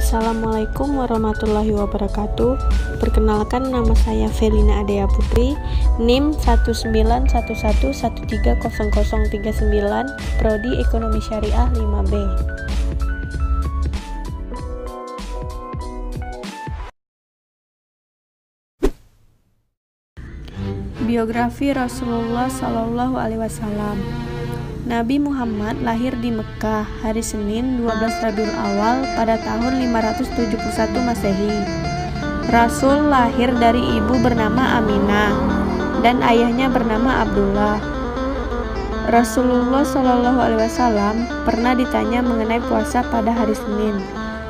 Assalamualaikum warahmatullahi wabarakatuh. Perkenalkan, nama saya Felina Adea Putri, NIM 19111130039, Prodi Ekonomi Syariah 5B. Biografi Rasulullah Shallallahu Alaihi Wasallam. Nabi Muhammad lahir di Mekah hari Senin 12 Rabiul Awal pada tahun 571 Masehi. Rasul lahir dari ibu bernama Aminah dan ayahnya bernama Abdullah. Rasulullah Shallallahu Alaihi Wasallam pernah ditanya mengenai puasa pada hari Senin.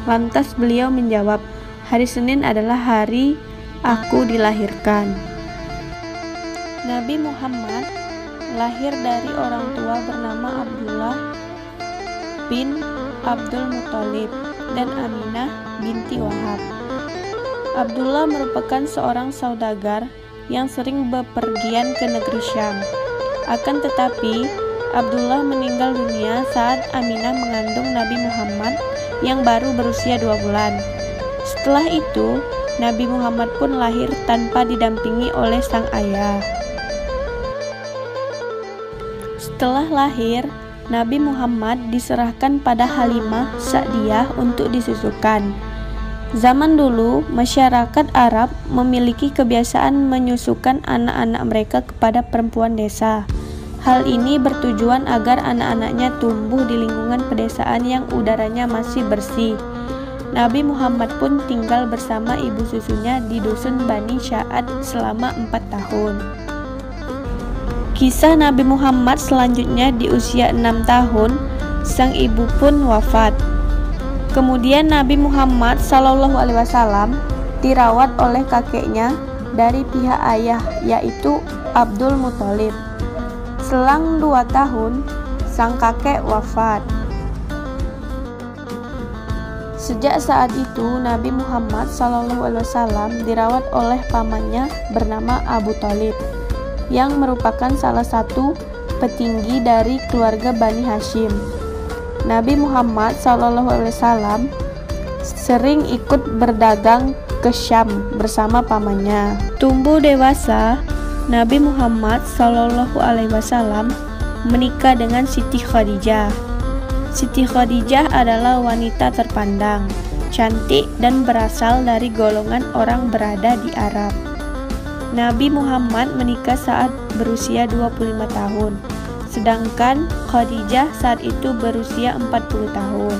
Lantas beliau menjawab, "Hari Senin adalah hari aku dilahirkan." Nabi Muhammad lahir dari orang tua bernama Abdullah bin Abdul Muthalib dan Aminah binti Wahab. Abdullah merupakan seorang saudagar yang sering bepergian ke negeri Syam. Akan tetapi, Abdullah meninggal dunia saat Aminah mengandung Nabi Muhammad yang baru berusia 2 bulan. Setelah itu, Nabi Muhammad pun lahir tanpa didampingi oleh sang ayah. Setelah lahir, Nabi Muhammad diserahkan pada Halimah Sa'diyah untuk disusukan. Zaman dulu, masyarakat Arab memiliki kebiasaan menyusukan anak-anak mereka kepada perempuan desa. Hal ini bertujuan agar anak-anaknya tumbuh di lingkungan pedesaan yang udaranya masih bersih. Nabi Muhammad pun tinggal bersama ibu susunya di dusun Bani Sya'ad selama 4 tahun. Kisah Nabi Muhammad selanjutnya di usia 6 tahun, sang ibu pun wafat. Kemudian Nabi Muhammad SAW dirawat oleh kakeknya dari pihak ayah, yaitu Abdul Muthalib. Selang 2 tahun, sang kakek wafat. Sejak saat itu, Nabi Muhammad SAW dirawat oleh pamannya bernama Abu Thalib, yang merupakan salah satu petinggi dari keluarga Bani Hashim. Nabi Muhammad SAW sering ikut berdagang ke Syam bersama pamannya. Tumbuh dewasa, Nabi Muhammad SAW menikah dengan Siti Khadijah. Siti Khadijah adalah wanita terpandang, cantik, dan berasal dari golongan orang berada di Arab. Nabi Muhammad menikah saat berusia 25 tahun, sedangkan Khadijah saat itu berusia 40 tahun.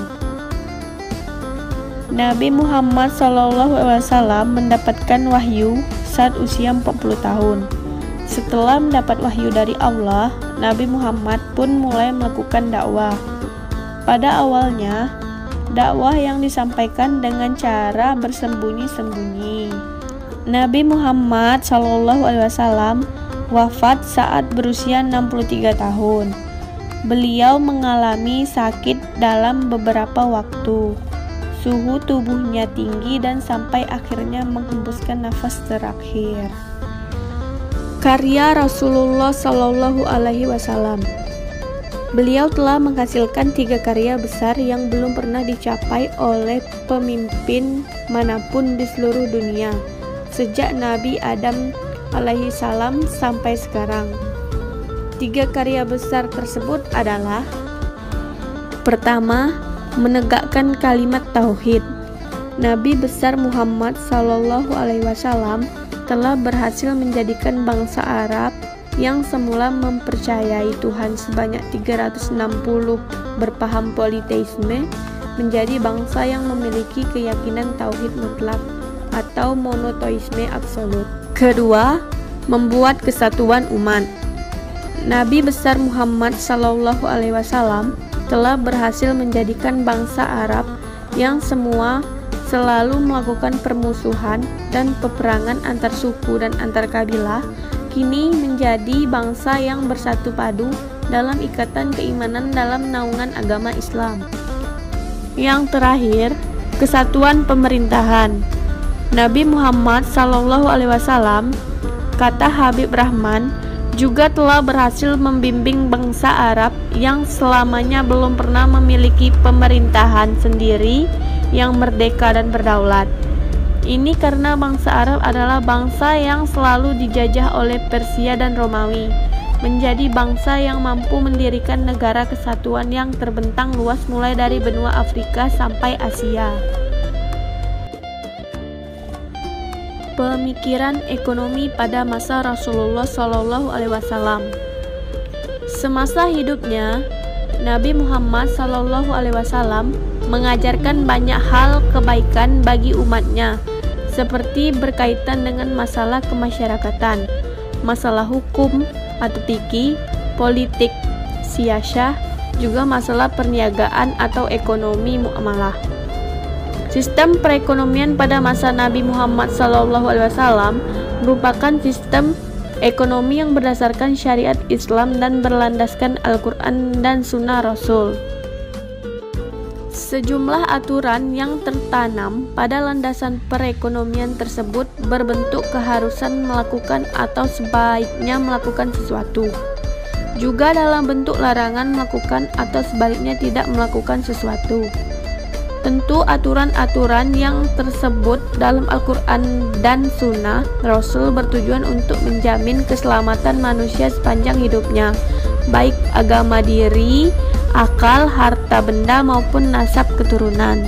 Nabi Muhammad SAW mendapatkan wahyu saat usia 40 tahun. Setelah mendapat wahyu dari Allah, Nabi Muhammad pun mulai melakukan dakwah. Pada awalnya, dakwah yang disampaikan dengan cara bersembunyi-sembunyi. Nabi Muhammad SAW wafat saat berusia 63 tahun. Beliau mengalami sakit dalam beberapa waktu. Suhu tubuhnya tinggi dan sampai akhirnya menghembuskan nafas terakhir. Karya Rasulullah SAW. Beliau telah menghasilkan 3 karya besar yang belum pernah dicapai oleh pemimpin manapun di seluruh dunia sejak Nabi Adam alaihissalam sampai sekarang. 3 karya besar tersebut adalah: pertama, menegakkan kalimat tauhid. Nabi besar Muhammad SAW telah berhasil menjadikan bangsa Arab yang semula mempercayai Tuhan sebanyak 360 berpaham politeisme menjadi bangsa yang memiliki keyakinan tauhid mutlak atau monoteisme absolut. Kedua, membuat kesatuan umat. Nabi besar Muhammad SAW telah berhasil menjadikan bangsa Arab yang semua selalu melakukan permusuhan dan peperangan antar suku dan antar kabilah, kini menjadi bangsa yang bersatu padu dalam ikatan keimanan dalam naungan agama Islam. Yang terakhir, kesatuan pemerintahan. Nabi Muhammad SAW, kata Habib Rahman, juga telah berhasil membimbing bangsa Arab yang selamanya belum pernah memiliki pemerintahan sendiri yang merdeka dan berdaulat. Ini karena bangsa Arab adalah bangsa yang selalu dijajah oleh Persia dan Romawi, menjadi bangsa yang mampu mendirikan negara kesatuan yang terbentang luas mulai dari benua Afrika sampai Asia. Pemikiran ekonomi pada masa Rasulullah SAW. Semasa hidupnya, Nabi Muhammad SAW mengajarkan banyak hal kebaikan bagi umatnya, seperti berkaitan dengan masalah kemasyarakatan, masalah hukum atau fikih, politik, siasah, juga masalah perniagaan atau ekonomi muamalah. Sistem perekonomian pada masa Nabi Muhammad SAW merupakan sistem ekonomi yang berdasarkan syariat Islam dan berlandaskan Al-Quran dan Sunnah Rasul. Sejumlah aturan yang tertanam pada landasan perekonomian tersebut berbentuk keharusan melakukan atau sebaiknya melakukan sesuatu, juga dalam bentuk larangan melakukan atau sebaliknya tidak melakukan sesuatu. Tentu aturan-aturan yang tersebut dalam Al-Quran dan Sunnah Rasul bertujuan untuk menjamin keselamatan manusia sepanjang hidupnya, baik agama diri, akal, harta benda maupun nasab keturunan.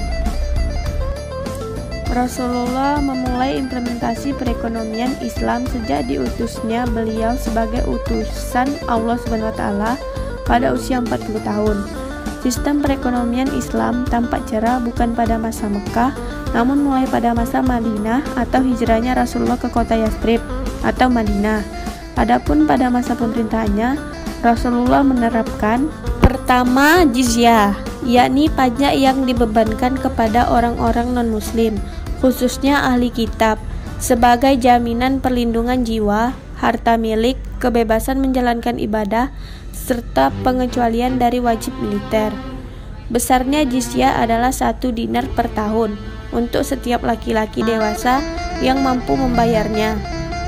Rasulullah memulai implementasi perekonomian Islam sejak diutusnya beliau sebagai utusan Allah SWT pada usia 40 tahun. Sistem perekonomian Islam tampak cerah bukan pada masa Mekah, namun mulai pada masa Madinah atau hijrahnya Rasulullah ke kota Yastrib atau Madinah. Adapun pada masa pemerintahannya, Rasulullah menerapkan pertama, jizyah, yakni pajak yang dibebankan kepada orang-orang non-muslim, khususnya ahli kitab, sebagai jaminan perlindungan jiwa, harta milik, kebebasan menjalankan ibadah, serta pengecualian dari wajib militer. Besarnya jizyah adalah 1 dinar per tahun untuk setiap laki-laki dewasa yang mampu membayarnya.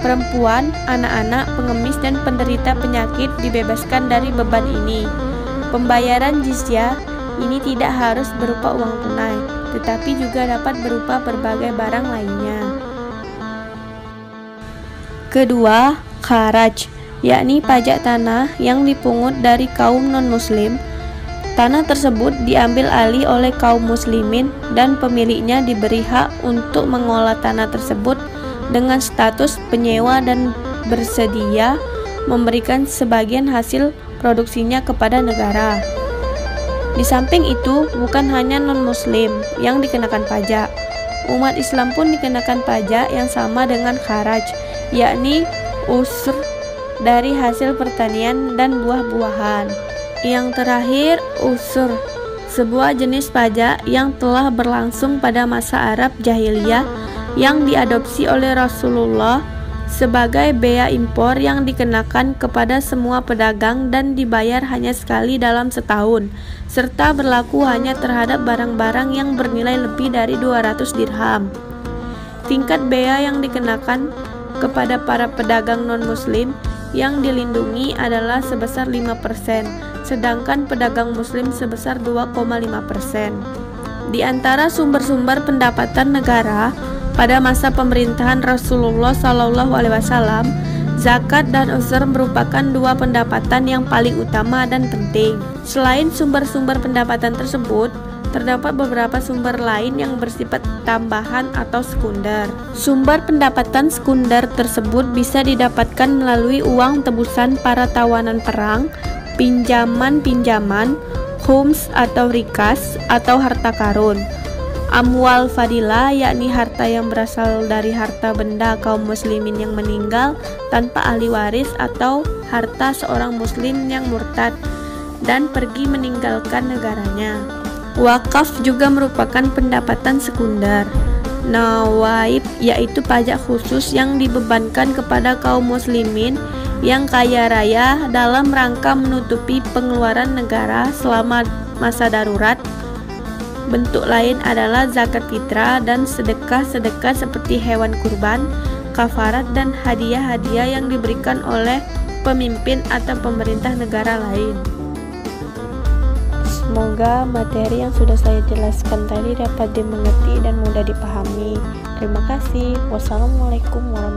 Perempuan, anak-anak, pengemis, dan penderita penyakit dibebaskan dari beban ini. Pembayaran jizyah ini tidak harus berupa uang tunai, tetapi juga dapat berupa berbagai barang lainnya. Kedua, kharaj, yakni pajak tanah yang dipungut dari kaum non-muslim. Tanah tersebut diambil alih oleh kaum muslimin dan pemiliknya diberi hak untuk mengolah tanah tersebut dengan status penyewa dan bersedia memberikan sebagian hasil produksinya kepada negara. Di samping itu, bukan hanya non-muslim yang dikenakan pajak, umat Islam pun dikenakan pajak yang sama dengan kharaj, yakni usr dari hasil pertanian dan buah-buahan. Yang terakhir, usr, sebuah jenis pajak yang telah berlangsung pada masa Arab Jahiliyah yang diadopsi oleh Rasulullah sebagai bea impor yang dikenakan kepada semua pedagang dan dibayar hanya sekali dalam setahun, serta berlaku hanya terhadap barang-barang yang bernilai lebih dari 200 dirham. Tingkat bea yang dikenakan kepada para pedagang non-muslim yang dilindungi adalah sebesar 5%, sedangkan pedagang muslim sebesar 2,5%. Di antara sumber-sumber pendapatan negara pada masa pemerintahan Rasulullah SAW, zakat dan usr merupakan 2 pendapatan yang paling utama dan penting. Selain sumber-sumber pendapatan tersebut, terdapat beberapa sumber lain yang bersifat tambahan atau sekunder. Sumber pendapatan sekunder tersebut bisa didapatkan melalui uang tebusan para tawanan perang, pinjaman-pinjaman, khums atau rikas, atau harta karun. Amwal fadilah, yakni harta yang berasal dari harta benda kaum muslimin yang meninggal tanpa ahli waris, atau harta seorang muslim yang murtad dan pergi meninggalkan negaranya. Wakaf juga merupakan pendapatan sekunder. Nawaib, yaitu pajak khusus yang dibebankan kepada kaum muslimin yang kaya raya dalam rangka menutupi pengeluaran negara selama masa darurat. Bentuk lain adalah zakat fitrah dan sedekah-sedekah seperti hewan kurban, kafarat, dan hadiah-hadiah yang diberikan oleh pemimpin atau pemerintah negara lain. Semoga materi yang sudah saya jelaskan tadi dapat dimengerti dan mudah dipahami. Terima kasih. Wassalamualaikum warahmatullahi wabarakatuh.